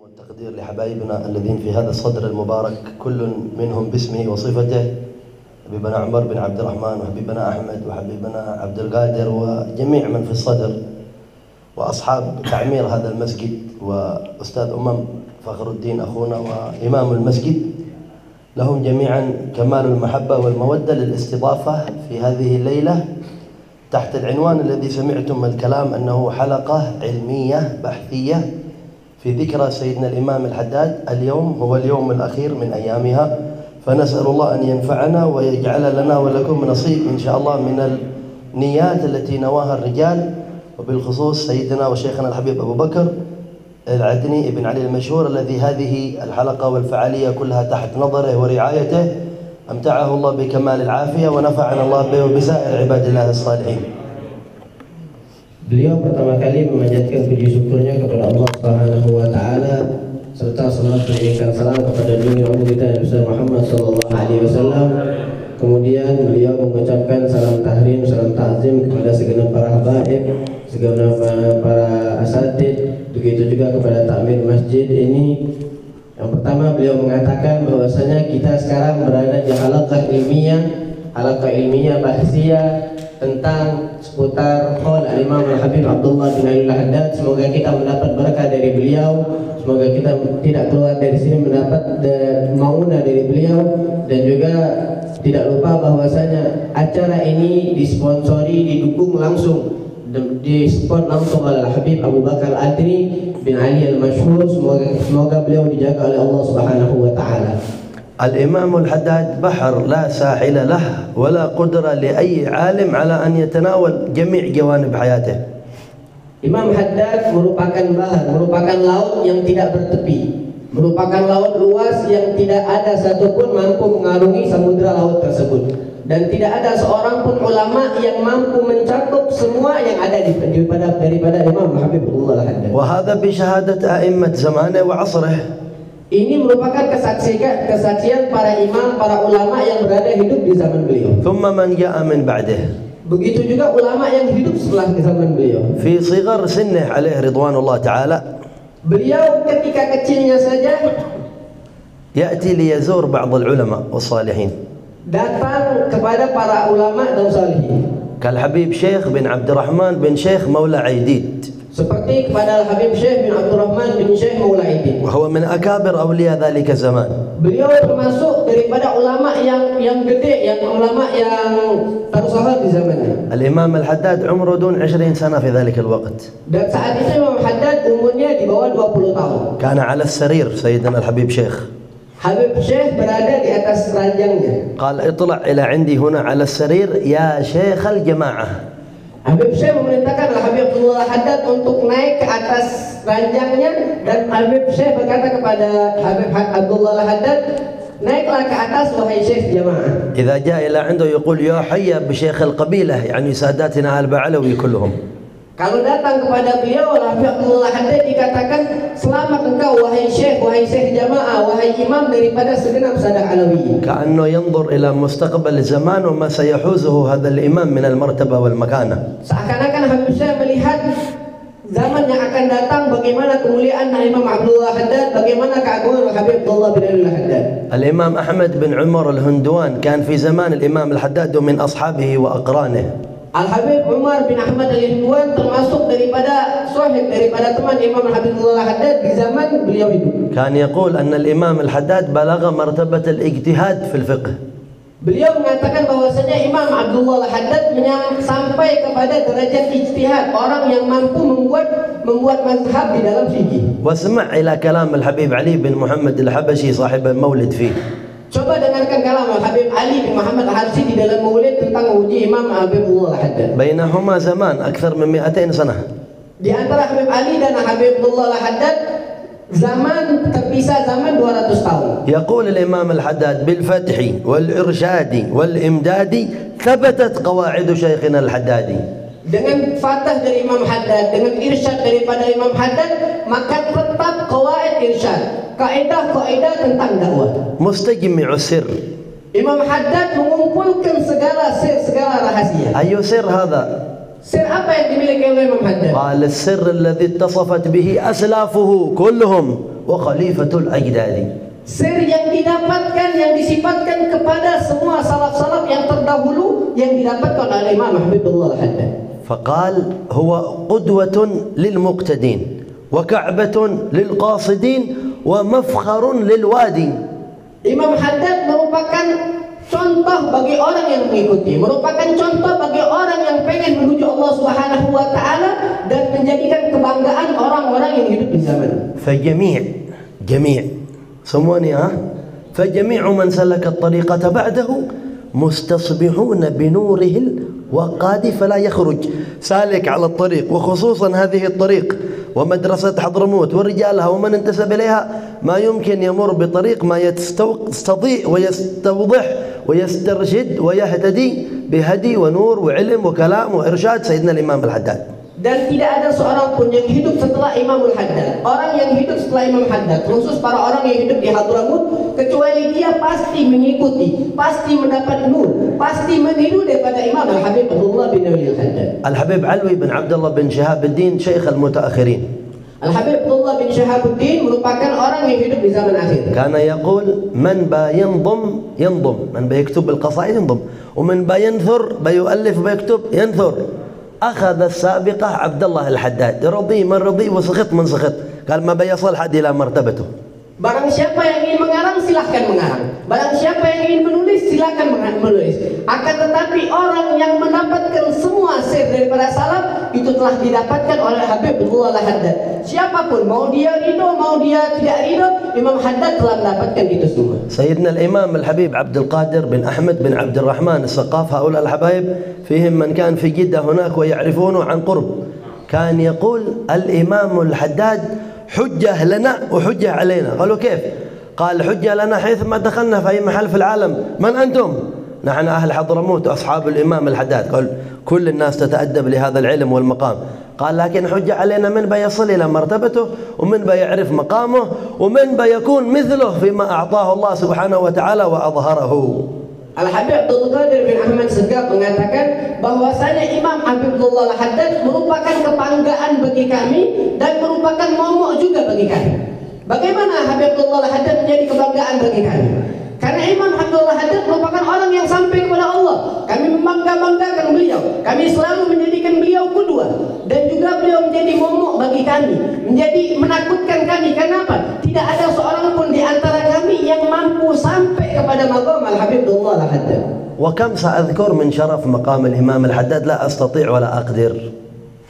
والتقدير لحبايبنا الذين في هذا الصدر المبارك، كل منهم باسمه وصفته، حبيبنا عمر بن عبد الرحمن وحبيبنا أحمد وحبيبنا عبد القادر وجميع من في الصدر وأصحاب تعمير هذا المسجد، وأستاذ فخر الدين أخونا وإمام المسجد، لهم جميعا كمال المحبة والمودة للاستضافة في هذه الليلة تحت العنوان الذي سمعتم الكلام أنه حلقة علمية بحثية في ذكرى سيدنا الإمام الحداد. اليوم هو اليوم الأخير من أيامها، فنسأل الله أن ينفعنا ويجعل لنا ولكم نصيب إن شاء الله من النيات التي نواها الرجال، وبالخصوص سيدنا وشيخنا الحبيب أبو بكر العدني ابن علي المشهور، الذي هذه الحلقة والفعالية كلها تحت نظره ورعايته، أمتعه الله بكمال العافية ونفعنا الله به وبسائر عباد الله الصالحين. Beliau pertama kali memanjatkan puji syukurnya kepada Allah Subhanahu wa taala serta salawat mengirimkan salam kepada junjungan kita Nabi Muhammad sallallahu alaihi wasallam. Kemudian beliau mengucapkan salam tahrim, salam ta'zim kepada segenap para habaib, segenap para asatid, begitu juga kepada takmir masjid ini. Yang pertama beliau mengatakan bahwasanya kita sekarang berada di halaqah ilmiah bahsiyah tentang seputar qaul Imam Al-Habib Abdullah bin Ali Al-Haddad. Semoga kita mendapat berkah dari beliau, semoga kita tidak keluar dari sini mendapat maunah dari beliau, dan juga tidak lupa bahwasanya acara ini disponsori, didukung langsung, dispon langsung oleh Habib Abu Bakar Adri bin Ali Al-Mashhur. Semoga beliau dijaga oleh Allah Subhanahu wa taala. الإمام الحداد بحر لا ساحل له ولا قدرة لأي عالم على أن يتناول جميع جوانب حياته. Imam Haddad merupakan bahar, merupakan laut yang tidak bertepi, merupakan laut luas yang tidak ada satupun mampu mengarungi samudra laut tersebut, dan tidak ada seorang pun ulama yang mampu mencakup semua yang ada daripada Imam Habibullah Al-Haddad. وهذا بشهادة أئمة زمانه وعصره. Ini merupakan kesaksian para imam, para ulama yang berada hidup di zaman beliau. ثم من جاء من بعده. Begitu juga ulama yang hidup setelah zaman beliau. في صغر سنه عليه رضوان الله تعالى. Beliau ketika kecilnya saja يأتي ليزور بعض العلماء والصالحين. Datang kepada para ulama dan salihin. كالحبيب شيخ بن عبد الرحمن بن شيخ مولى عيديد. Seperti kepada Habib Syekh bin Abdurrahman bin Syekh Maula Aidin. وهو من أكابر أولياء ذلك الزمان. Beliau termasuk daripada ulama yang gede, yang ulama yang tersohor di zamannya. الإمام الحداد عمره دون 20 سنة في ذلك الوقت. Dan saat itu Imam Haddad umurnya di bawah 20 tahun. كان على السرير سيدنا الحبيب شيخ. Habib Syekh berada di atas ranjangnya. قال اطلع إلى عندي هنا على السرير يا شيخ الجماعة. Habib Syekh memerintahkan Habib Abdullah Haddad untuk naik ke atas ranjangnya, dan Habib Syekh berkata kepada Habib Abdullah Haddad, naiklah ke atas wahai Syekh jamaah. إذا جاء إلى عنده يقول يا حي بشيخ القبيلة، يعني ساداتنا آل بعلوي كلهم. Kalau datang kepada beliau Habib Abdullah Haddad dikatakan, selamat engkau wahai Syekh jamaah, wahai imam daripada segenap sadah Alawi. كأنه ينظر إلى مستقبل الزمان وما سيحوزه هذا الإمام من المرتبة والمكانة. Seakan-akan Habib Syekh melihat zaman yang akan datang, bagaimana kemuliaan Imam Abdullah Haddad, bagaimana keagungan Habib Abdullah bin Ali Haddad. الإمام أحمد بن عمر الهندوان كان في زمان الإمام الحداد ومن أصحابه وأقرانه. Al-Habib Umar bin Ahmad Al-Hindwan termasuk daripada teman Imam Habibullah Haddad di zaman beliau hidup. كان يقول أن الإمام الحداد بلغ مرتبة الاجتهاد في الفقه. Beliau mengatakan bahwasanya Imam Abdullah Haddad sampai kepada derajat ijtihad, orang yang mampu membuat mazhab di dalam fikih. واسمع إلى كلام الحبيب علي بن محمد الحبشي صاحب المولد فيه. Coba dengarkan kalam Habib Ali bin Muhammad Al-Habsyi di dalam maulid tentang uji Imam Habibullah Haddad. بينهما زمان أكثر من 200 سنة. Di antara Habib Ali dan Habibullah Haddad zaman terpisah 200 tahun. يقول الإمام الحداد بالفتح والإرشاد والإمداد ثبتت قواعد شيخنا الحدادي. Dengan fatah dari Imam Haddad, dengan irsyad daripada Imam Haddad, maka tetap qawaid irsyad, kaidah-kaidah tentang dakwah. مستجمع السر. Imam Haddad mengumpulkan segala sir, segala rahasia. أي سر هذا؟ Sir apa yang dimiliki oleh Imam Haddad? قال السر الذي اتصفت به أسلافه كلهم وخليفة الأجداد. Sir yang didapatkan, yang disifatkan kepada semua salaf-salaf yang terdahulu yang didapatkan oleh Imam Habibullah Al-Haddad. فقال هو قدوة للمقتدين وكعبة للقاصدين ومفخر للوادي. Imam Haddad merupakan contoh bagi orang yang mengikuti, merupakan contoh bagi orang yang pengen menuju Allah Subhanahu wa taala dan menjadikan kebanggaan orang-orang yang hidup di zaman. جميع سموني فجميع من سلك الطريقة بعده مستصبحون بنوره الوقاد فلا يخرج. سالك على الطريق وخصوصا هذه الطريق ومدرسة حضرموت ورجالها ومن انتسب إليها ما يمكن يمر بطريق ما يستضيء ويستوضح ويسترشد ويهتدي بهدي ونور وعلم وكلام وإرشاد سيدنا الإمام الحداد. Dan tidak ada seorang pun yang hidup setelah Imam Al-Haddad, orang yang hidup setelah Imam Haddad, khusus para orang yang hidup di Hadramut, kecuali dia pasti mengikuti, pasti mendapat nur, pasti meniru daripada Imam Al-Habib Abdullah bin Al-Haddad. Al-Habib Alwi bin Abdullah bin Shihab al-Din Syekh al-Mutaakhirin. Al-Habib Abdullah bin Shahabuddin merupakan orang yang hidup di zaman akhir. كان يقول من با ينضم من بيكتب القصائد ينضم ومن با ينثر بيؤلف بيكتب ينثر. أخذ السابقة عبد الله الحداد رضي من رضي وسخط من سخط. قال ما بيصل حد إلى مرتبته. Barang siapa yang ingin mengarang silahkan mengarang. Barang siapa yang ingin menulis silahkan menulis. Akan tetapi orang yang mendapatkan semua sir daripada salaf itu telah didapatkan oleh Habib Abdullah Al-Haddad. Siapapun mau dia ridho mau dia tidak ridho, Imam Haddad telah mendapatkan itu semua. سيدنا الإمام الحبيب عبد القادر بن أحمد بن عبد الرحمن السقاف هؤلاء الحبايب فيهم من كان في جدة هناك ويعرفونه عن قرب. كان يقول الإمام الحداد حجة لنا وحجة علينا. قالوا كيف؟ قال حجة لنا حيث ما دخلنا في أي محل في العالم. من أنتم؟ نحن أهل حضرموت أصحاب الإمام الحداد. قال كل الناس تتأدب لهذا العلم والمقام. قال لكن حجة علينا من بيصل إلى مرتبته ومن بيعرف مقامه ومن بيكون مثله فيما أعطاه الله سبحانه وتعالى وأظهره. Al-Habib Abdul Qadir bin Ahmad Segaf mengatakan bahwasanya Imam Habibullah Al-Haddad merupakan kebanggaan bagi kami dan merupakan momok juga bagi kami. Bagaimana Habibullah Al-Haddad menjadi kebanggaan bagi kami? Karena Imam Habibullah Al-Haddad merupakan orang yang sampai kepada Allah. Kami membangga-banggakan beliau. Kami selalu menjadikan beliau qudwah dan juga beliau menjadi momok bagi kami, menjadi menakutkan kami. Kenapa? Tidak ada seorang pun di antara kami yang mampu sampai kepada maqam Al-Habibullah Al-Haddad. وكم سأذكر من شرف مقام الإمام الحداد لا أستطيع ولا أقدر.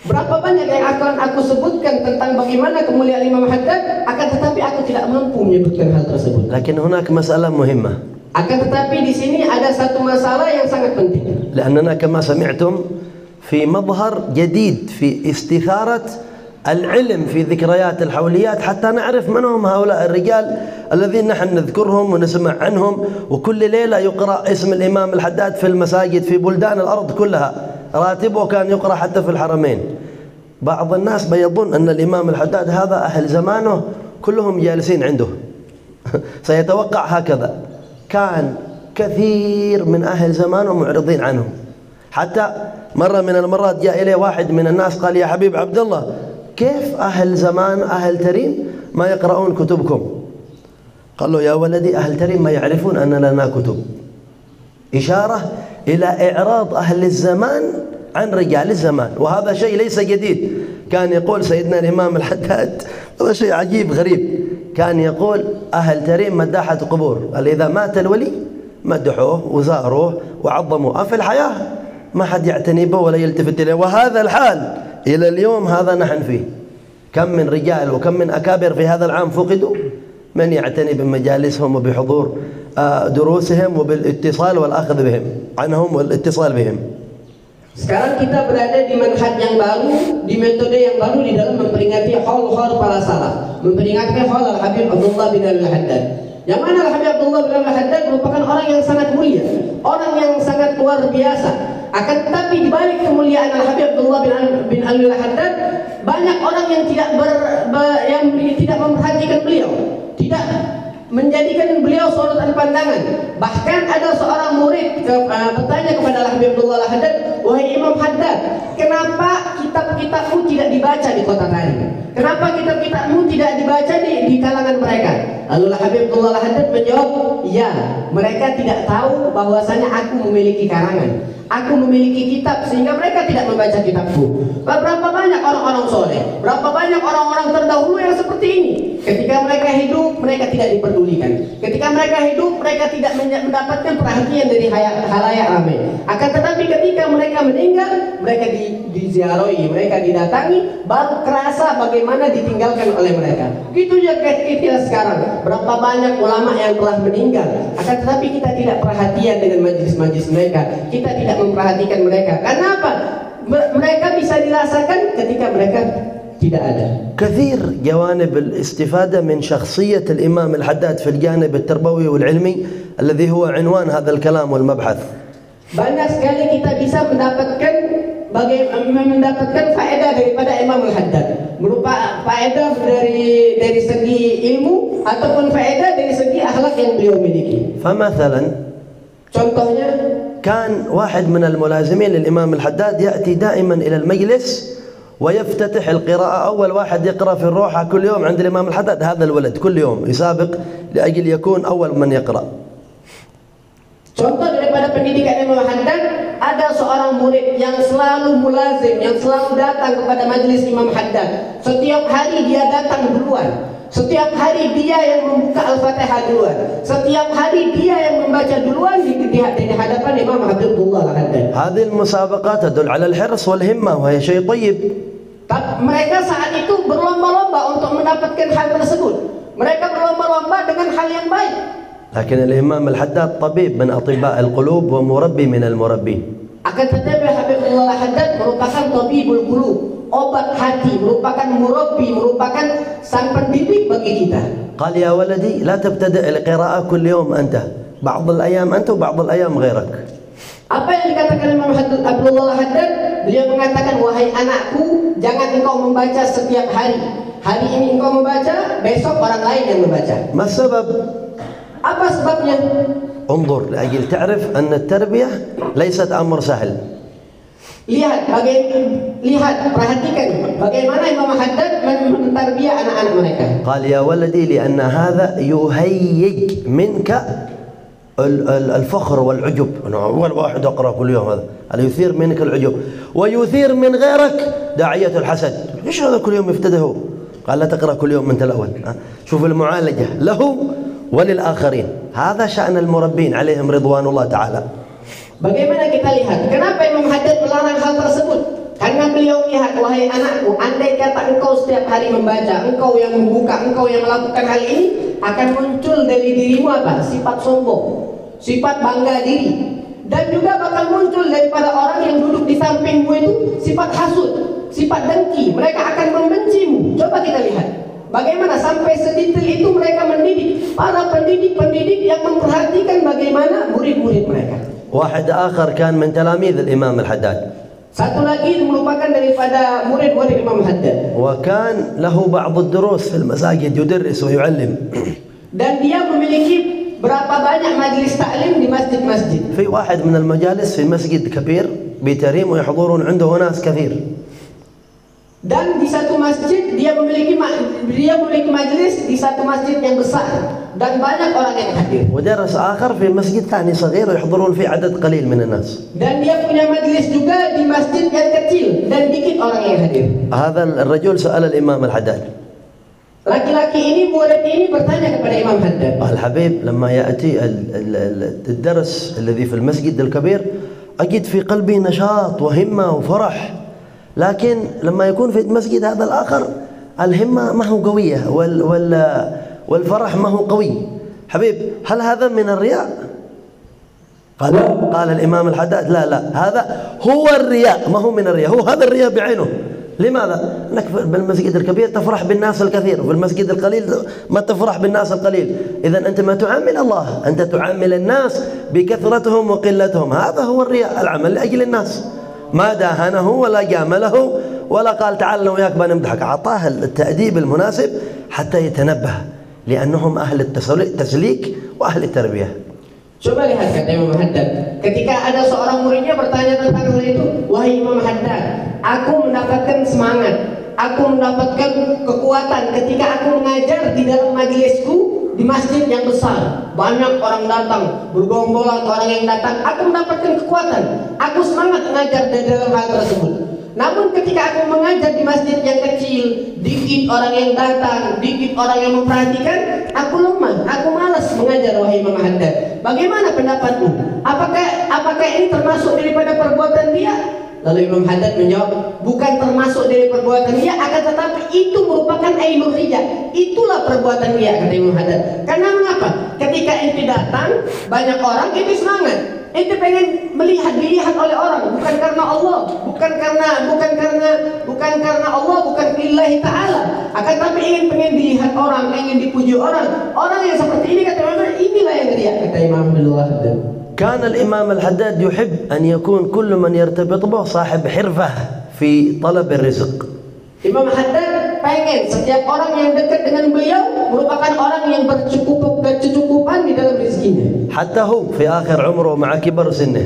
Berapa banyak yang akan aku sebutkan tentang bagaimana kemuliaan Imam Haddad, akan tetapi aku tidak mampu menyebutkan hal tersebut. لكن هناك مسألة مهمة. Akan tetapi di sini ada satu masalah yang sangat penting. لأننا كما سمعتم في مظهر جديد في استثارة العلم في ذكريات الحوليات حتى نعرف من هم هؤلاء الرجال الذين نحن نذكرهم ونسمع عنهم وكل ليلة يقرأ اسم الإمام الحداد في المساجد في بلدان الأرض كلها. راتبه كان يقرأ حتى في الحرمين. بعض الناس بيظن أن الإمام الحداد هذا أهل زمانه كلهم جالسين عنده. سيتوقع هكذا. كان كثير من أهل زمانه معرضين عنه. حتى مرة من المرات جاء إليه واحد من الناس قال يا حبيب عبد الله كيف أهل زمان أهل تريم ما يقرؤون كتبكم؟ قال له يا ولدي أهل تريم ما يعرفون أن لنا كتب. إشارة إلى إعراض أهل الزمان عن رجال الزمان، وهذا شيء ليس جديد. كان يقول سيدنا الإمام الحداد هذا شيء عجيب غريب. كان يقول أهل تريم مداحة قبور. قال إذا مات الولي مدحوه وزاروه وعظموه. في الحياة ما حد يعتني به ولا يلتفت إليه. وهذا الحال إلى اليوم هذا نحن فيه. كم من رجال وكم من أكابر في هذا العام فقدوا. من يعتني بمجالسهم وبحضور دروسهم وبالاتصال والأخذ بهم عنهم والاتصال بهم. Sekarang kita berada di manhaj yang baru, di metode yang baru di dalam memperingati haul-haul para salaf, memperingati haul Al-Habib Abdullah bin Al-Haddad. Yang mana Al-Habib Abdullah bin Al-Haddad merupakan orang yang sangat mulia, orang yang sangat luar biasa. Akan tetapi di balik kemuliaan Al-Habib Abdullah bin Al-Haddad, banyak orang yang tidak memperhatikan beliau, tidak menjadikan beliau sorotan pandangan. Bahkan ada seorang murid bertanya kepada Habib Abdullah Al-Haddad, wahai Imam Haddad, kenapa kitab-kitabmu tidak dibaca di kota Tarim? Kenapa kitab-kitabmu tidak dibaca di kalangan mereka? Lalu Habib Abdullah Al-Haddad menjawab, ya, mereka tidak tahu bahwasanya aku memiliki karangan, aku memiliki kitab, sehingga mereka tidak membaca kitabku. Berapa banyak orang-orang soleh, berapa banyak orang-orang terdahulu yang seperti ini. Ketika mereka hidup, mereka tidak diperdulikan. Ketika mereka hidup, mereka tidak mendapatkan perhatian dari halayak ramai. Akan tetapi ketika mereka meninggal, mereka diziarahi, mereka didatangi, baru kerasa bagaimana ditinggalkan oleh mereka. Begitu juga kita sekarang, berapa banyak ulama yang telah meninggal, akan tetapi kita tidak perhatian dengan majlis-majlis mereka, kita tidak memperhatikan mereka. Karena apa? Mereka bisa dirasakan ketika mereka tidak ada. كثير جوانب الاستفادة من شخصية الإمام الحداد في الجانب التربوي والعلمي الذي هو عنوان هذا الكلام والمبحث. Banyak sekali kita bisa mendapatkan faedah daripada Imam Al-Haddad, berupa faedah dari segi ilmu ataupun faedah dari segi akhlak yang beliau miliki. فمثلا Contohnya, كان واحد من الملازمين للإمام الحداد يأتي دائما إلى المجلس ويفتتح القراءة، أول واحد يقرأ في الروحة كل يوم عند الإمام الحداد هذا الولد، كل يوم يسابق لأجل يكون أول من يقرأ. Contoh daripada pendidikan Imam Haddad, ada seorang murid yang selalu mulazim, yang selalu datang kepada majelis Imam Haddad. Setiap hari dia datang duluan. Setiap hari dia yang membuka Al-Fatihah duluan. Setiap hari dia yang membaca duluan di hadapan Imam Habibullah Al-Haddad. هذه المسابقات تدل على الحرص والهمة وهي شيء طيب. Mereka saat itu berlomba-lomba untuk mendapatkan hal tersebut. Mereka berlomba-lomba dengan hal yang baik. لكن الإمام الحداد طبيب من أطباء القلوب ومربي من المربين. Akan tetapi Habibullah Al-Haddad merupakan tabibul qulub, obat hati, merupakan murabbi, merupakan sang pendidik bagi kita. قال يا ولدي لا تبتدئ القراءة كل يوم أنت، بعض الأيام أنت وبعض الأيام غيرك. Apa yang dikatakan Imam Abdullah Al-Haddad? Beliau mengatakan, wahai anakku, jangan engkau membaca setiap hari. Hari ini engkau membaca, besok orang lain yang membaca. ما السبب؟ Apa sebabnya? انظر لأجل تعرف أن التربية ليست أمر سهل. Lihat, perhatikan bagaimana Imam Haddad mentarbiyah anak-anak mereka. قال يا ولدي لأن هذا يهيج منك الفخر والعجب، أنا أول واحد أقرأ كل يوم، هذا يثير منك العجب ويثير من غيرك داعية الحسد. إيش هذا كل يوم يفتده؟ قال لا تقرأ كل يوم أنت الأول. شوف المعالجة له وللآخرين. هذا شأن المربين عليهم رضوان الله تعالى. Bagaimana kita lihat? Kenapa Imam Haddad melarang hal tersebut? Karena beliau lihat, wahai anakku, andai kata engkau setiap hari membaca, engkau yang membuka, engkau yang melakukan hal ini, akan muncul dari dirimu apa? Sifat sombong, sifat bangga diri, dan juga bakal muncul daripada orang yang duduk di sampingmu itu sifat hasud, sifat dengki. Mereka akan membencimu. Coba kita lihat bagaimana sampai sedetail itu mereka mendidik, para pendidik-pendidik yang memperhatikan bagaimana murid-murid mereka. واحد آخر كان من تلاميذ الإمام الحداد. Satu lagi merupakan daripada murid-murid Imam Haddad. وكان له بعض الدروس في المساجد يدرس ويعلم. Dan dia memiliki berapa banyak majlis taklim di masjid-masjid. في واحد من المجالس في مسجد كبير بتريم ويحضرون عنده ناس كثير. Dan di satu masjid dia memiliki majlis di satu masjid yang besar dan banyak orang yang hadir. ودرس آخر في مسجد ثاني صغير ويحضرون فيه عدد قليل من الناس. Dan dia punya majlis juga di masjid yang kecil dan dikit orang yang hadir. هذا الرجل سأل الإمام الحداد. Laki-laki ini, murid ini bertanya kepada Imam Haddad. الحبيب لما يأتي الدرس الذي في المسجد الكبير أجد في قلبي نشاط وهمة وفرح، لكن لما يكون في المسجد هذا الآخر الهمة ما هو قوية والفرح ما هو قوي. حبيب هل هذا من الرياء؟ قال الإمام الحداد لا هذا هو الرياء، ما هو من الرياء، هو هذا الرياء بعينه. لماذا؟ أنك بالمسجد الكبير تفرح بالناس الكثير وفي المسجد القليل ما تفرح بالناس القليل. إذا أنت ما تعامل الله، أنت تعامل الناس بكثرتهم وقلتهم. هذا هو الرياء، العمل لأجل الناس، ما داهنه ولا جامله ولا قال تعال لو وياك بنمدحك. أعطاه التأديب المناسب حتى يتنبه، لأنهم أهل التسليك وأهل التربية. Coba lihat kata Imam Haddad, ketika ada seorang muridnya bertanya tentang hal itu, wahai Imam Haddad, aku mendapatkan semangat, aku mendapatkan kekuatan ketika aku mengajar di dalam majelisku di masjid yang besar, banyak orang datang, bergombolan orang yang datang, aku mendapatkan kekuatan, aku semangat mengajar di dalam hal tersebut. Namun ketika aku mengajar di masjid yang kecil, dikit orang yang datang, dikit orang yang memperhatikan, aku lemah, aku malas mengajar, wahai Imam Haddad. Bagaimana pendapatmu? Apakah ini termasuk daripada perbuatan dia? Lalu Imam Haddad menjawab, bukan termasuk dari perbuatan dia, akan tetapi itu merupakan ainur rijal. Itulah perbuatan dia, kata Imam Haddad. Karena mengapa? Ketika ente datang, banyak orang, ente semangat. Ente pengen dilihat oleh orang, bukan karena Allah, bukan karena Allah, bukan lillahi ta'ala. Akan tapi pengen dilihat orang, ingin dipuji orang. Orang yang seperti ini, kata Imam, inilah yang dia, kata Imam Haddad. كان الإمام الحداد يحب أن يكون كل من يرتبط به صاحب حرفة في طلب الرزق. Imam Haddad pengen setiap orang yang dekat dengan beliau merupakan orang yang berkecukupan di dalam rezekinya. حتى هو في آخر عمره مع كبر سنه.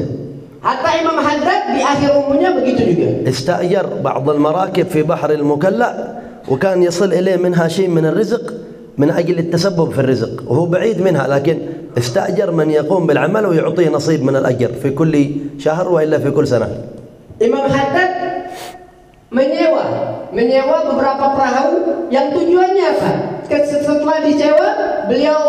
Hatta Imam Haddad di akhir umurnya begitu juga. استأجر بعض المراكب في بحر المكلأ وكان يصل إليه منها شيء من الرزق من أجل التسبب في الرزق، وهو بعيد منها لكن استأجر من يقوم بالعمل ويعطيه نصيب من الأجر في كل شهر وإلا في كل سنة. Imam Haddad menyewa beberapa perahu yang tujuannya apa? Setelah disewa, beliau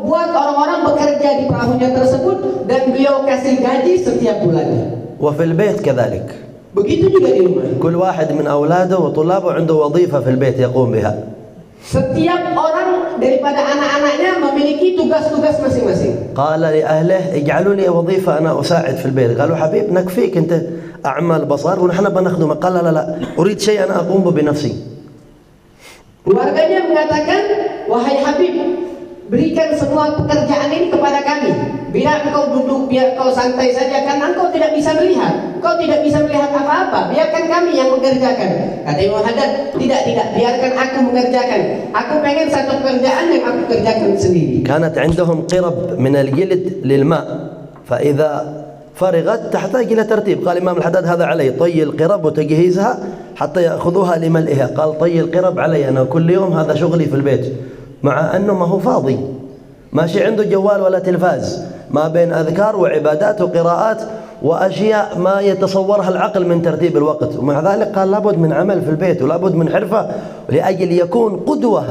buat orang-orang bekerja di perahunya tersebut dan beliau kasih gaji setiap bulannya. وفي البيت كذلك. Begitu juga di rumah. كل واحد من أولاده وطلابه عنده وظيفة في البيت يقوم بها. Setiap orang daripada anak-anaknya memiliki tugas-tugas masing-masing. قال لأهله اجعلوا لي وظيفة أنا أساعد في البيت. قالوا حبيب نكفيك أنت أعمال بصر ونحن بنخدمك. قال لا أريد شيء أنا أقوم به بنفسي. Keluarganya mengatakan, wahai Habib, berikan semua pekerjaan ini kepada kami. Biar engkau duduk, biar kau santai saja, karena engkau tidak bisa melihat. Engkau tidak bisa melihat apa-apa. Biarkan kami yang mengerjakan. Kata Imam Haddad, tidak, biarkan aku mengerjakan. Aku pengen satu pekerjaan yang aku kerjakan sendiri. كانت عندهم قرب من الجلد للماء فإذا فرغت تحتاج إلى ترتيب. قال الإمام الحداد هذا علي، طي القرب وتجهيزها حتى يأخذوها لملئها. قال طي القرب علي أنا كل يوم، هذا شغلي في البيت. مع أنه ما هو فاضي، ماشي عنده جوال ولا تلفاز، ما بين أذكار وعبادات وقراءات وأشياء ما يتصورها العقل من ترتيب الوقت. ومع ذلك قال لابد من عمل في البيت ولابد من حرفة لأجل يكون قدوة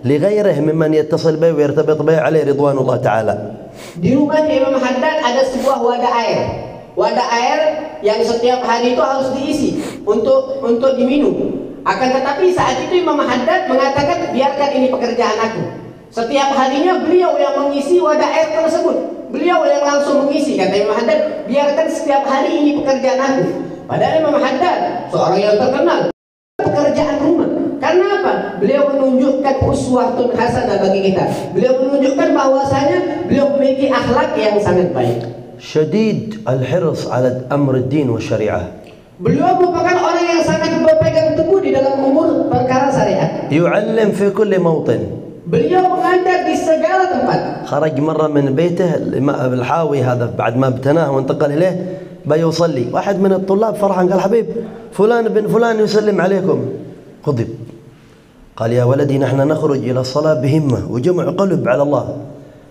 لغيره ممن يتصل به ويرتبط به عليه رضوان الله تعالى. Di rumah Imam Haddad ada sebuah wadah air yang setiap hari itu harus diisi untuk diminum. Akan tetapi saat itu Imam Haddad mengatakan, biarkan ini pekerjaan aku. Setiap harinya beliau yang mengisi wadah air tersebut, beliau yang langsung mengisi. Kata Imam Haddad, biarkan setiap hari ini pekerjaan aku. Padahal Imam Haddad seorang yang terkenal pekerjaan rumah. Karena apa? Beliau menunjukkan uswatun hasanah bagi kita. Beliau menunjukkan bahwasanya beliau memiliki akhlak yang sangat baik. شديد الحرص على أمر الدين والشريعة. Beliau merupakan orang yang sangat berpegang teguh di dalam umur perkara syariat. يعلم في كل موطن. Beliau mengajar di segala tempat. خرج مرة من بيته الحاوي هذا بعد ما ابتناه وانتقل إليه بيصلي، واحد من الطلاب فرحان قال حبيب فلان بن فلان يسلم عليكم. غضب قال يا ولدي نحن نخرج إلى الصلاة بهمة وجمع قلب على الله،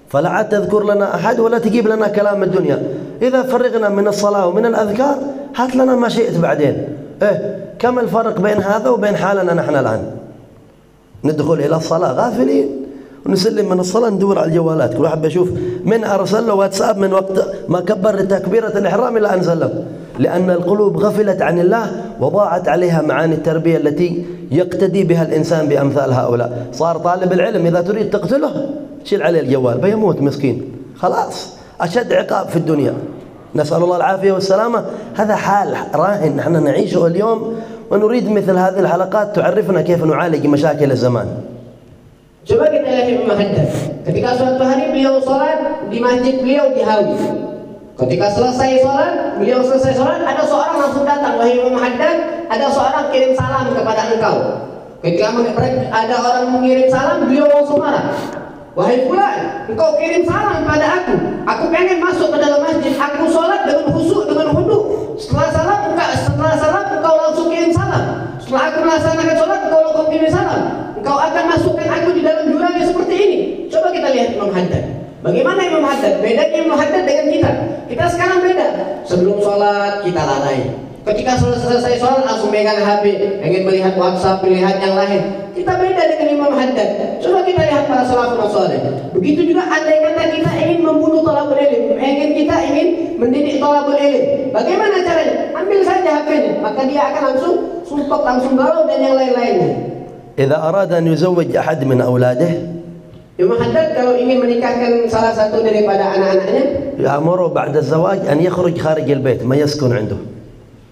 فلا عاد تذكر لنا أحد ولا تجيب لنا كلام الدنيا. إذا فرغنا من الصلاة ومن الأذكار هات لنا ما شئت بعدين. كم الفرق بين هذا وبين حالنا نحن الآن؟ ندخل إلى الصلاة غافلين ونسلم من الصلاة ندور على الجوالات، كل واحد بيشوف من أرسل له واتساب من وقت ما كبر تكبيرة الإحرام إلى أن سلم، لأن القلوب غفلت عن الله وضاعت عليها معاني التربية التي يقتدي بها الإنسان بأمثال هؤلاء. صار طالب العلم إذا تريد تقتله شيل عليه الجوال بيموت مسكين، خلاص أشد عقاب في الدنيا. نسأل الله العافية والسلامة. هذا حال راهن نحن نعيشه اليوم، ونريد مثل هذه الحلقات تعرفنا كيف نعالج مشاكل الزمان. Coba kita lihat Imam Haddad. Ketika suatu hari beliau sholat di masjid beliau di Hawi. Ketika selesai sholat, ada seorang langsung datang, wahai Imam Haddad, ada seorang kirim salam kepada engkau. Ketika ada orang mengirim salam, beliau langsung marah. wahai fulan, engkau kirim salam pada aku pengen masuk ke dalam masjid, aku sholat dengan khusyuk, dengan khudu. Setelah salam engkau langsung kirim salam. Setelah aku melaksanakan sholat, engkau langsung kirim salam. Engkau akan masukkan aku di dalam jurang yang seperti ini. Coba kita lihat Imam Haddad. Bagaimana Imam Haddad? Bedanya Imam Haddad dengan kita. Kita sekarang beda. Sebelum sholat kita lalai. Ketika selesai sholat langsung megang HP, pengen melihat WhatsApp, melihat yang lain. Kita beda dengan Imam Haddad. Coba kita lihat para salafun saleh. Begitu juga andai kata kita ingin membunuh thalabul ilm, kita ingin mendidik thalabul ilm. Bagaimana caranya? Ambil saja HP-nya, maka dia akan langsung sumpah, langsung galau dan yang lain-lainnya. إذا أراد أن يزوج أحد من أولاده Imam Haddad kalau ingin menikahkan salah satu daripada anak-anaknya, يأمره بعد الزواج أن يخرج خارج البيت ما يسكن عنده.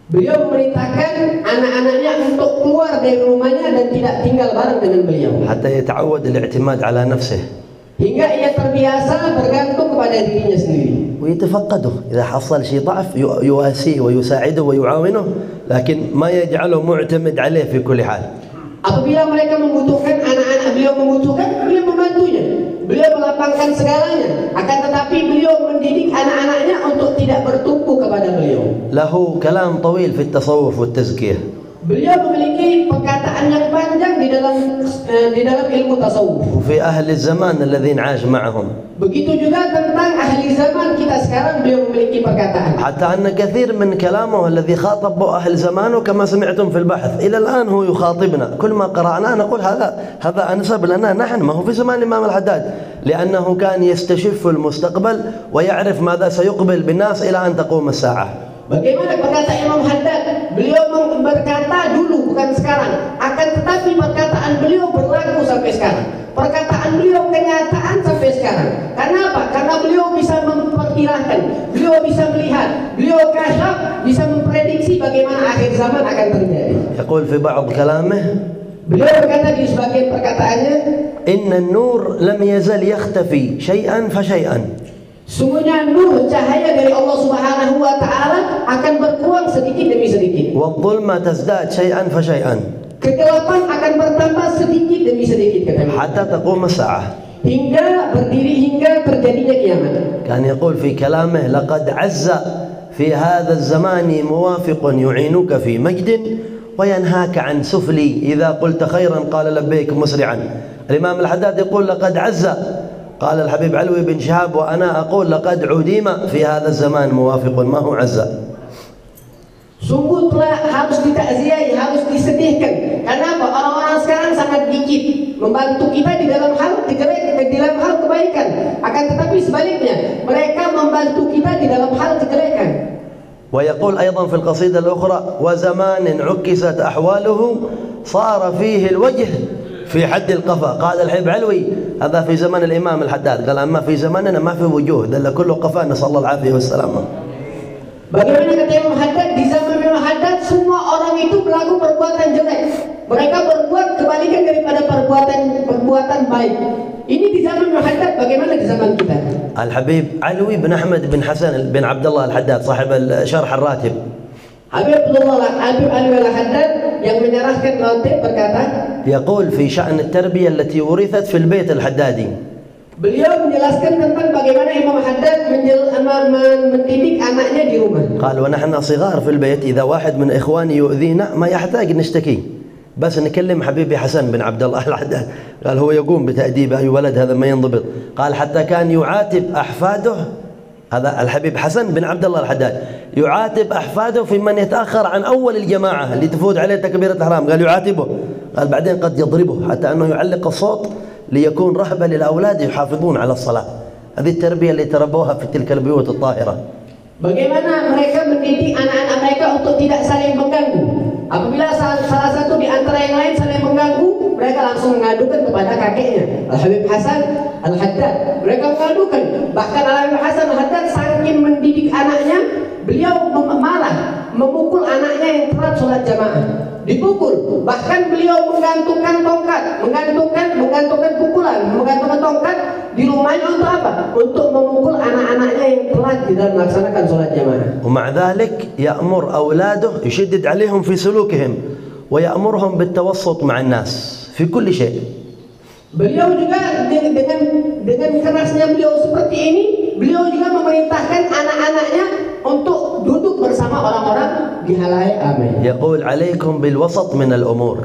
Beliau memerintahkan anak-anaknya untuk keluar dari rumahnya dan tidak tinggal bareng dengan beliau. حتى يتعود الاعتماد على نفسه. Hingga ia terbiasa bergantung kepada dirinya sendiri. ويتفقده إذا حصل شيء ضعف يواسيه ويساعده ويعاونه، لكن ما يجعله معتمد عليه في كل حال. Apabila mereka membutuhkan, anak-anak beliau membutuhkan, beliau membantunya. Beliau melapangkan segalanya. Akan tetapi beliau mendidik anak-anaknya untuk tidak bertumpu kepada beliau. له كلام طويل في التصوف والتزكية. Beliau memiliki perkataan yang panjang di dalam ilmu tasawuf. وفي أهل الزمان الذين عاش معهم. Begitu juga tentang ahli zaman kita sekarang, beliau memiliki perkataan. حتى أن كثير من كلامه الذي خاطبه أهل زمانه كما سمعتم في البحث إلى الآن هو يخاطبنا. كل ما قرأناه نقول هذا أنسب لنا نحن، ما هو في زمان الإمام الحداد، لأنه كان يستشف المستقبل ويعرف ماذا سيقبل بالناس إلى أن تقوم الساعة. Bagaimana perkataan Imam Haddad? Beliau berkata dulu, bukan sekarang. Akan tetapi perkataan beliau berlaku sampai sekarang. Perkataan beliau kenyataan sampai sekarang. Kenapa? Karena beliau bisa memperkirakan, beliau bisa melihat, beliau kasyaf, bisa memprediksi bagaimana akhir zaman akan terjadi. يقول في بعض كلامه Beliau berkata di sebagian perkataannya, إن النور لم يزل يختفي شيئا فشيئا. sungguhnya nur cahaya dari Allah Subhanahu wa taala akan berkurang sedikit demi sedikit. والظلمة تزداد شيئا فشيئا. Kegelapan akan bertambah sedikit demi sedikit حتى تقوم الساعة. hingga terjadinya kiamat. كان يقول في كلامه لقد عز في هذا الزمان موافق يعينك في مجد وينهاك عن سفلي إذا قلت خيرا قال لبيك مسرعا. الإمام الحداد يقول لقد عز، قال الحبيب علوي بن شهاب وأنا أقول لقد عديم في هذا الزمان موافق ما هو عزة. Sungguh telah harus ditakziahi, harus disedihkan. Kenapa? Orang-orang sekarang sangat dikit membantu kita di dalam hal kebaikan. Akan tetapi sebaliknya, mereka membantu kita di dalam hal kejelekan. ويقول أيضا في القصيدة الأخرى وزمان عكست أحواله صار فيه الوجه في حد القفا. قال الحبيب علوي هذا في زمن الإمام الحداد، قال أما في زماننا ما في وجوه دل كله قفا، نسأل الله العافية والسلامة. Bagaimana kata Imam Haddad, di zaman Imam Haddad semua orang itu berlaku perbuatan jelek. Mereka berbuat kebalikan daripada perbuatan baik. Ini di zaman Imam Haddad, bagaimana di zaman kita? الحبيب علوي بن أحمد بن حسن بن عبد الله الحداد صاحب شرح الراتب. Habib Alwi al-Haddad yang menyerahkan ratib berkata, يقول في شأن التربية التي ورثت في البيت الحدادي. Beliau menjelaskan tentang bagaimana Imam Haddad mendidik anaknya di rumah. قال ونحن صغار في البيت إذا واحد من إخواني يؤذينا ما يحتاج نشتكي، بس نكلم حبيبي حسن بن عبد الله الحداد. قال هو يقوم بتأديب أي ولد هذا ما ينضبط. قال حتى كان يعاتب أحفاده، هذا الحبيب حسن بن عبد الله الحداد يعاتب أحفاده في من يتأخر عن أول الجماعة اللي تفوت عليه تكبيرة الإحرام. قال يعاتبه، قال بعدين قد يضربه حتى أنه يعلق الصوت ليكون رهبة للأولاد يحافظون على الصلاة. هذه التربية اللي تربوها في تلك البيوت الطاهرة. Bagaimana mereka mendidik anak-anak mereka untuk tidak saling mengganggu. Apabila salah satu di antara yang lain saling mengganggu, mereka langsung mengadukan kepada kakeknya, Al-Habib Hasan Al-Haddad. Mereka mengadukan. Bahkan Al-Habib Hasan Al-Haddad saking mendidik anaknya, beliau malah memukul anaknya yang telat sholat jamaah. Dipukul. Bahkan beliau menggantungkan tongkat, menggantungkan pukulan, menggantungkan tongkat di rumahnya untuk apa? Untuk memukul anak-anaknya yang telat di dalam melaksanakan sholat jamaah. ومع ذلك يأمر أولاده يشدد عليهم في سلوكهم ويأمرهم بالتوسط مع الناس في كل شيء. Beliau juga dengan kerasnya beliau seperti ini, beliau juga memerintahkan anak-anaknya untuk duduk bersama orang-orang di halayak ramai. يقول عليكم بالوسط من الأمور.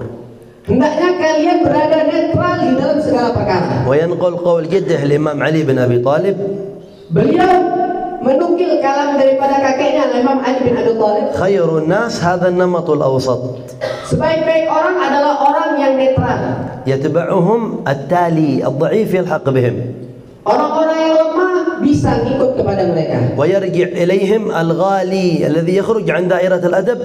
Hendaknya kalian berada netral di dalam segala perkara. وينقل قول جده الإمام علي بن أبي طالب. Beliau menukil kalam daripada kakeknya Imam Ali bin Abi Thalib. خير الناس هذا النمط الأوسط. Sebaik-baik orang adalah orang yang netral. يتبعهم التالي الضعيف يلحق بهم. Orang-orang yang lemah bisa ngikut kepada mereka. ويرجع إليهم الغالي الذي يخرج عن دائرة الأدب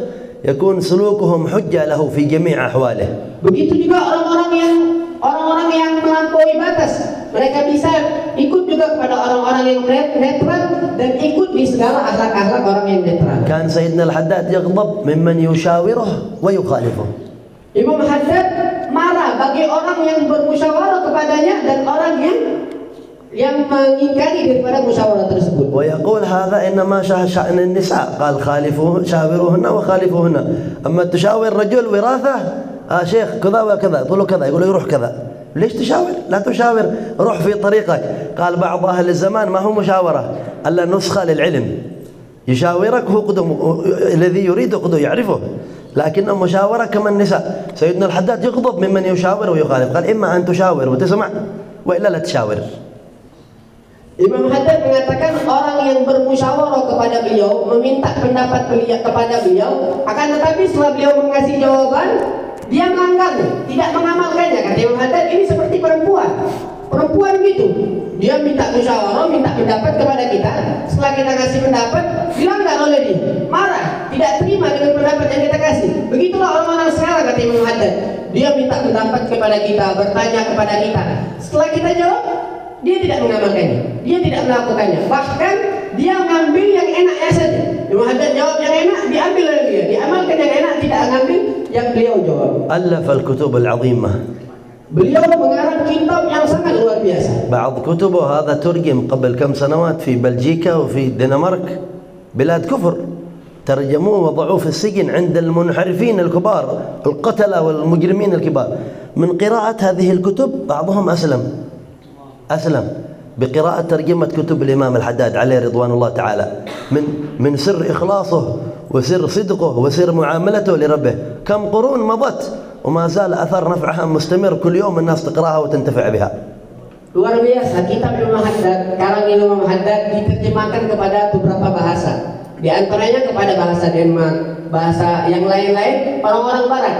يكون سلوكهم حجة له في جميع أحواله. Begitu juga orang-orang yang melampaui batas, mereka bisa ikut juga kepada orang-orang yang netral dan ikut di segala akhlak-akhlak orang yang netral. كان سيدنا الحداد يغضب ممن يشاوره ويخالفه. Imam Haddad marah bagi orang yang bermusyawarah kepadanya dan orang yang mengingkari daripada musyawarah tersebut. ويقول هذا إنما شأن النساء، قال خالفوه شاوروهن وخالفوهن. أما تشاور رجل وراثة شيخ كذا وكذا، تقول له كذا، يقول له يروح كذا. ليش تشاور؟ لا تشاور، روح في طريقك. قال بعض أهل الزمان ما هو مشاورة إلا نسخة للعلم، يشاورك هو قدوم الذي يريد قدوم يعرفه، لكن المشاورة كما النساء. سيدنا الحداد يغضب ممن يشاور ويخالف، قال إما أن تشاور وتسمع وإلا لا تشاور. Imam Haddad mengatakan orang yang bermusyawarah kepada beliau, meminta pendapat beliau kepada beliau, akan tetapi setelah beliau mengasih jawaban, dia melanggarnya, tidak mengamalkannya. Kata Imam Haddad, ini seperti perempuan gitu. Dia minta musyawarah, minta pendapat kepada kita. Setelah kita kasih pendapat, dilanggar oleh dia, marah, tidak terima dengan pendapat yang kita kasih. Begitulah orang-orang sekarang, kata Imam Haddad. Dia minta pendapat kepada kita, bertanya kepada kita. Setelah kita jawab, dia tidak mengamalkannya, dia tidak melakukannya. Bahkan dia mengambil yang enaknya saja. Imam Haddad jawab yang enak, diambil oleh dia. Diamalkan yang enak, tidak mengambil yang beliau jawab. ألف الكتب العظيمة. Beliau mengarang kitab yang sangat luar biasa. بعض كتبه هذا ترجم قبل كم سنوات في بلجيكا وفي الدنمارك، بلاد كفر، ترجموه وضعوه في السجن عند المنحرفين الكبار، القتلة والمجرمين الكبار. من قراءة هذه الكتب بعضهم أسلم بقراءة ترجمة كتب الإمام الحداد عليه رضوان الله تعالى، من سر إخلاصه وسر صدقه وسر معاملته لربه. كم قرون مضت وما زال أثر نفعها مستمر، كل يوم الناس تقرأها وتنتفع بها. Luar biasa, kitab Imam Haddad, karangan Imam Haddad diterjemahkan kepada beberapa bahasa. Di antaranya kepada bahasa Denmark, bahasa yang lain-lain, orang-orang barat.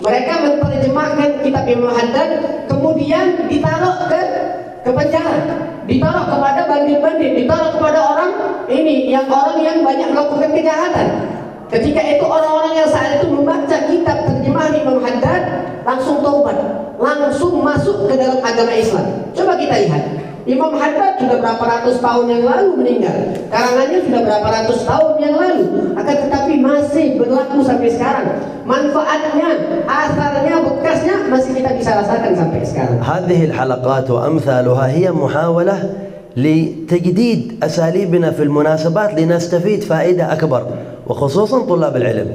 Mereka menerjemahkan kitab Imam Haddad, kemudian ditaruh ke penjara, ditaruh kepada bandit-bandit, ditaruh kepada orang yang banyak melakukan kejahatan. Ketika itu orang-orang yang saat itu membaca kitab terjemahan Imam Haddad langsung taubat, langsung masuk ke dalam agama Islam. Coba kita lihat, Imam Haddad sudah berapa ratus tahun yang lalu meninggal, karangannya sudah berapa ratus tahun yang lalu, akan tetapi masih berlaku sampai sekarang. Manfaatnya, asarnya, bekasnya masih kita bisa rasakan sampai sekarang. هذه الحلقات وأمثالها هي محاولة لتجديد أساليبنا في المناسبات لنستفيد فائدة أكبر وخصوصا طلاب العلم.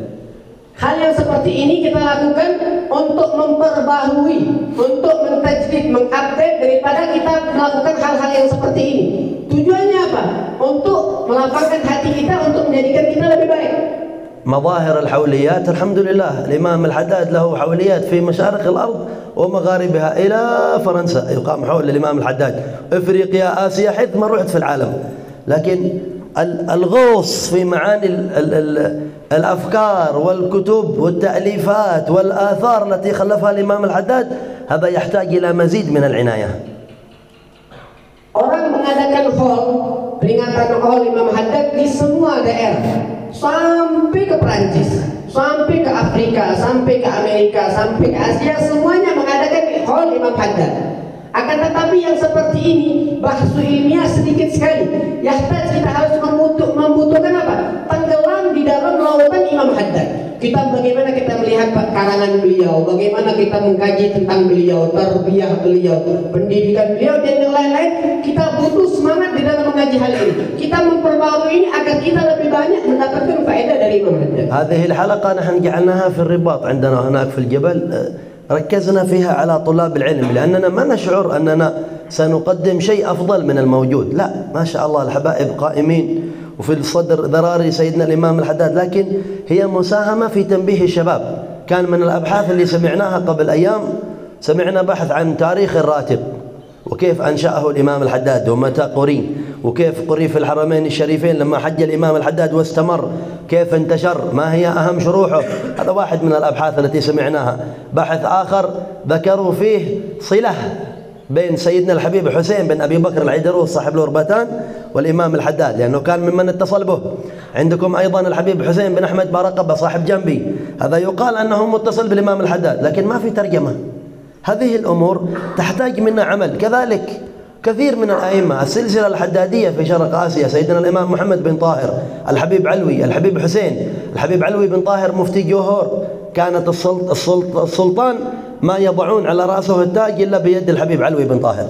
Hal yang seperti ini kita lakukan untuk memperbaharui, untuk mentajdid, mengupdate daripada kita melakukan hal-hal yang seperti ini. Tujuannya apa? Untuk melapangkan hati kita, untuk menjadikan kita lebih baik. مظاهر الحوليات الحمد لله، الإمام الحداد له حوليات في مشارق الأرض ومغاربها إلى فرنسا، يقام حول الإمام الحداد، إفريقيا، آسيا، حيث ما رحت في العالم. لكن الغوص في معاني الأفكار والكتب والتأليفات والآثار التي خلفها الإمام الحداد هذا يحتاج إلى مزيد من العناية. Orang mengadakan peringatan haul Imam Haddad di semua daerah, sampai ke Perancis, sampai ke Afrika, sampai ke Amerika, sampai ke Asia, semuanya mengadakan haul Imam Haddad. Akan tetapi yang seperti ini, bahasa ilmiah sedikit sekali. Kita harus membutuhkan apa? Tenggelam di dalam lautan Imam Haddad. Bagaimana kita melihat karangan beliau, bagaimana kita mengkaji tentang beliau, tarbiyah beliau, pendidikan beliau, dan yang lain-lain. Kita butuh semangat di dalam mengaji hal ini. Kita memperbaharui ini agar kita lebih banyak mendapatkan faedah dari Imam Haddad. هذه الحلقة نحن جعلناها في الرباط عندنا هناك في الجبل، ركزنا فيها على طلاب العلم لأننا ما نشعر أننا سنقدم شيء أفضل من الموجود. لا، ما شاء الله الحبائب قائمين وفي الصدر ذراري سيدنا الإمام الحداد، لكن هي مساهمة في تنبيه الشباب. كان من الأبحاث اللي سمعناها قبل أيام، سمعنا بحث عن تاريخ الراتب وكيف أنشأه الإمام الحداد ومتى قري، وكيف قري في الحرمين الشريفين لما حج الإمام الحداد واستمر، كيف انتشر، ما هي أهم شروحه. هذا واحد من الأبحاث التي سمعناها. بحث آخر ذكروا فيه صلة بين سيدنا الحبيب حسين بن أبي بكر العيدروس صاحب الوربتان والإمام الحداد، لأنه كان ممن اتصل به. عندكم أيضا الحبيب حسين بن أحمد بارقبة صاحب جنبي، هذا يقال أنه متصل بالإمام الحداد، لكن ما في ترجمة. هذه الأمور تحتاج منا عمل. كذلك كثير من الأئمة، السلسلة الحدادية في شرق آسيا، سيدنا الإمام محمد بن طاهر، الحبيب علوي، الحبيب حسين، الحبيب علوي بن طاهر مفتي جوهور، كانت السلطان ما يضعون على رأسه التاج إلا بيد الحبيب علوي بن طاهر.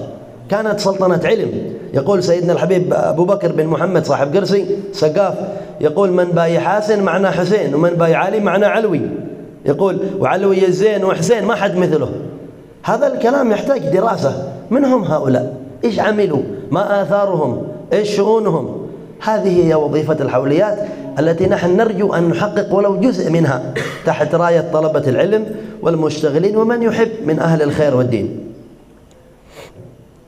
كانت سلطنة علم. يقول سيدنا الحبيب أبو بكر بن محمد صاحب قرسي سقاف، يقول من باي حاسن معنى حسين، ومن باي علي معنى علوي. يقول وعلوي الزين وحسين ما حد مثله. هذا الكلام يحتاج دراسة. من هم هؤلاء؟ إيش عملوا؟ ما آثارهم؟ إيش شؤونهم؟ هذه هي وظيفة الحوليات التي نحن نرجو أن نحقق ولو جزء منها تحت راية طلبة العلم والمشتغلين ومن يحب من أهل الخير والدين.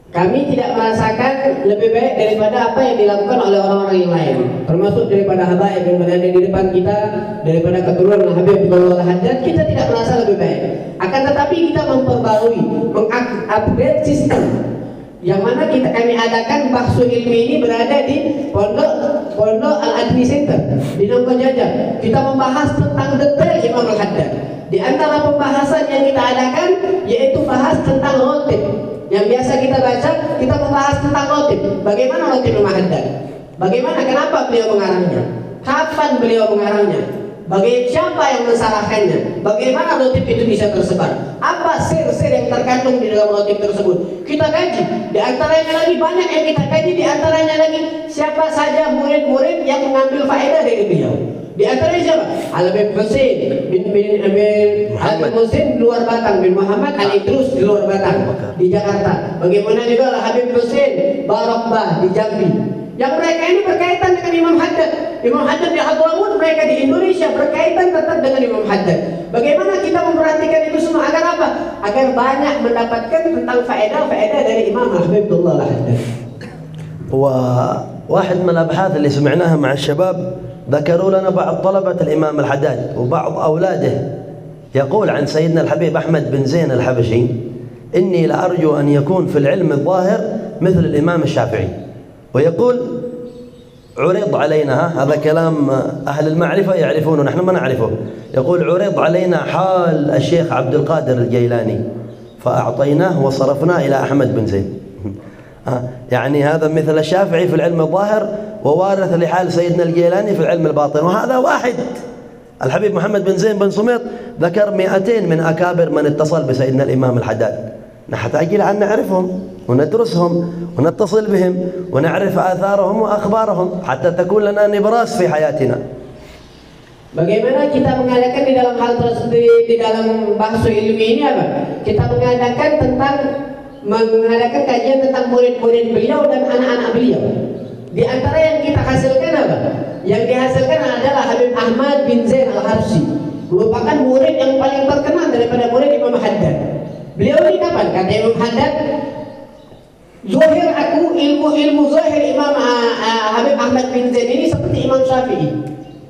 Kami tidak merasakan lebih baik daripada apa yang dilakukan oleh orang-orang yang lain, termasuk daripada habaib yang berada di depan kita, daripada keturunan Habib Abdullah Al-Haddad. Kita tidak merasa lebih baik. Akan tetapi kita memperbarui, mengupgrade sistem yang mana kami adakan bahsu ilmi ini berada di Pondok Al-Adli Center di Nongkojajar. Kita membahas tentang detail Imam Al-Haddad. Di antara pembahasan yang kita adakan yaitu bahas tentang rotib. Yang biasa kita baca, kita membahas tentang rotib. Bagaimana rotib Imam Haddad? Bagaimana, kenapa beliau mengarangnya? Kapan beliau mengarangnya? Siapa yang mensalahkannya? Bagaimana rotib itu bisa tersebar? Apa sir-sir yang terkandung di dalam rotib tersebut? Kita kaji. Di antaranya lagi banyak yang kita kaji. Di antaranya lagi siapa saja murid-murid yang mengambil faedah dari beliau. Di antaranya siapa? Al-Habib Husain bin Al Husain di luar Batang, bin Muhammad Al-Idrus di luar Batang di Jakarta. Bagaimana juga Al-Habib Husain Barokbah di Jambi. Yang mereka ini berkaitan dengan Imam Haddad. Imam Haddad di Hadramaut, mereka di Indonesia berkaitan tetap dengan Imam Haddad. Bagaimana kita memperhatikan itu semua agar apa? Agar banyak mendapatkan tentang faedah-faedah dari Imam Habib Abdullah Al-Haddad. وواحد من الأبحاث اللي سمعناها مع الشباب ذكروا لنا بعض طلبة الإمام الحداد وبعض أولاده يقول عن سيدنا الحبيب أحمد بن زين الحبشي إني لأرجو أن يكون في العلم الظاهر مثل الإمام الشافعي. ويقول عرض علينا، هذا كلام أهل المعرفة يعرفونه نحن ما نعرفه، يقول عرض علينا حال الشيخ عبد القادر الجيلاني فأعطيناه وصرفناه إلى أحمد بن زين. يعني هذا مثل الشافعي في العلم الظاهر ووارث لحال سيدنا الجيلاني في العلم الباطن. وهذا واحد. الحبيب محمد بن زين بن سميط ذكر 200 من أكابر من اتصل بسيدنا الإمام الحداد. نحتاج إلى أن نعرفهم وندرسهم ونتصل بهم ونعرف آثارهم وأخبارهم حتى تكون لنا نبراس في حياتنا. Bagaimana kita mengadakan di dalam hal tersebut, di dalam bahasa ilmi ini apa? Kita mengadakan kajian tentang murid-murid beliau dan anak-anak beliau. Di antara yang kita hasilkan apa? Yang dihasilkan adalah Habib Ahmad bin Zain Al-Habsyi, merupakan murid yang paling terkenal daripada murid Imam Haddad. Beliau ini kapan? Kata Imam Haddad, zahir aku ilmu zahir Imam Habib Ahmad bin Zain ini seperti Imam Syafi'i.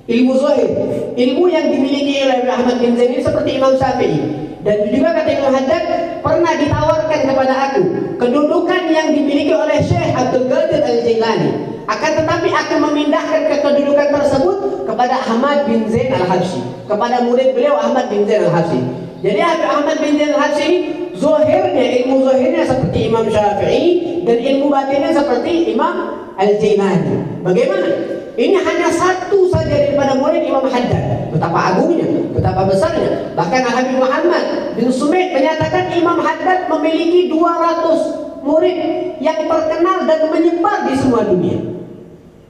Ilmu zahir, ilmu yang dimiliki oleh Habib Ahmad bin Zain ini seperti Imam Syafi'i. Dan juga kata Imam Haddad, pernah ditawarkan kepada aku kedudukan yang dimiliki oleh Syekh Abdul Qadir Al-Jailani. Akan tetapi aku memindahkan kedudukan tersebut kepada Ahmad bin Zain Al-Habsyi, kepada murid beliau Ahmad bin Zain Al-Habsyi. Jadi Ahmad bin Zain Al-Habsyi ini zahirnya, ilmu zahirnya seperti Imam Syafi'i dan ilmu batinnya seperti Imam Al-Jailani. Bagaimana? Ini hanya satu saja daripada murid Imam Haddad. Betapa agungnya, betapa besarnya. Bahkan Habib Muhammad bin Sumait menyatakan Imam Haddad memiliki 200 murid yang terkenal dan menyebar di semua dunia.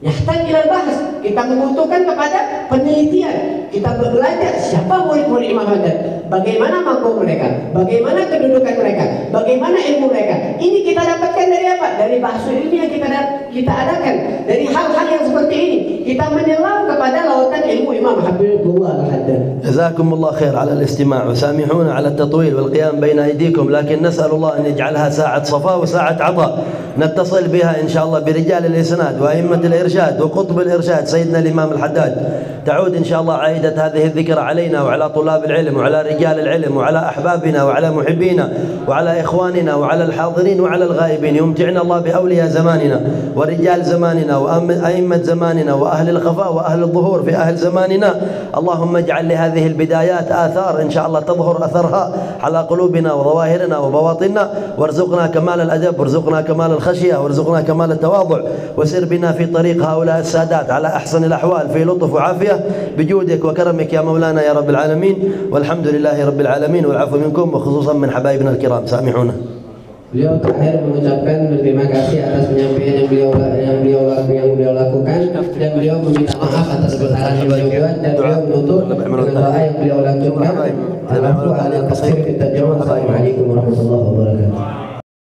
Yahtaj ilal bahas, kita membutuhkan kepada penelitian. Kita belajar siapa murid-murid Imam Haddad, bagaimana maqam mereka, bagaimana kedudukan mereka, bagaimana ilmu mereka. Ini kita dapatkan dari bakso ini yang kita adakan. Dari hal-hal yang seperti ini kita menyelam kepada lautan ilmu Imam Habibullah Al-Haddad. جزاكم الله خير على الاستماع وسامحونا على التطويل والقيام بين أيديكم، لكن نسأل الله أن يجعلها ساعة صفاء وساعة عطاء نتصل بها إن شاء الله برجال الإسناد وأئمة الإرشاد وقطب الإرشاد سيدنا الإمام الحداد. تعود إن شاء الله عائدة هذه الذكرى علينا وعلى طلاب العلم وعلى رجال العلم وعلى أحبابنا وعلى محبينا وعلى إخواننا وعلى الحاضرين وعلى الغائبين. يمتعنا الله بأولياء زماننا ورجال زماننا وأئمة زماننا وأهل الخفاء وأهل الظهور في أهل زماننا. اللهم اجعل لهذه البدايات آثار إن شاء الله تظهر أثرها على قلوبنا وظواهرنا وبواطننا، وارزقنا كمال الأدب وارزقنا كمال الخشية وارزقنا كمال التواضع، وسر بنا في طريق هؤلاء السادات على أحسن الأحوال في لطف وعافية بجودك وكرمك يا مولانا يا رب العالمين. والحمد لله رب العالمين، والعفو منكم وخصوصا من حبايبنا الكرام. سامحونا. Beliau terakhir mengucapkan berterima kasih atas penyampaian yang beliau lakukan, dan beliau meminta maaf atas kesalahan yang beliau buat, dan beliau menutup dengan doa yang beliau lanjutkan. Assalamualaikum warahmatullahi wabarakatuh.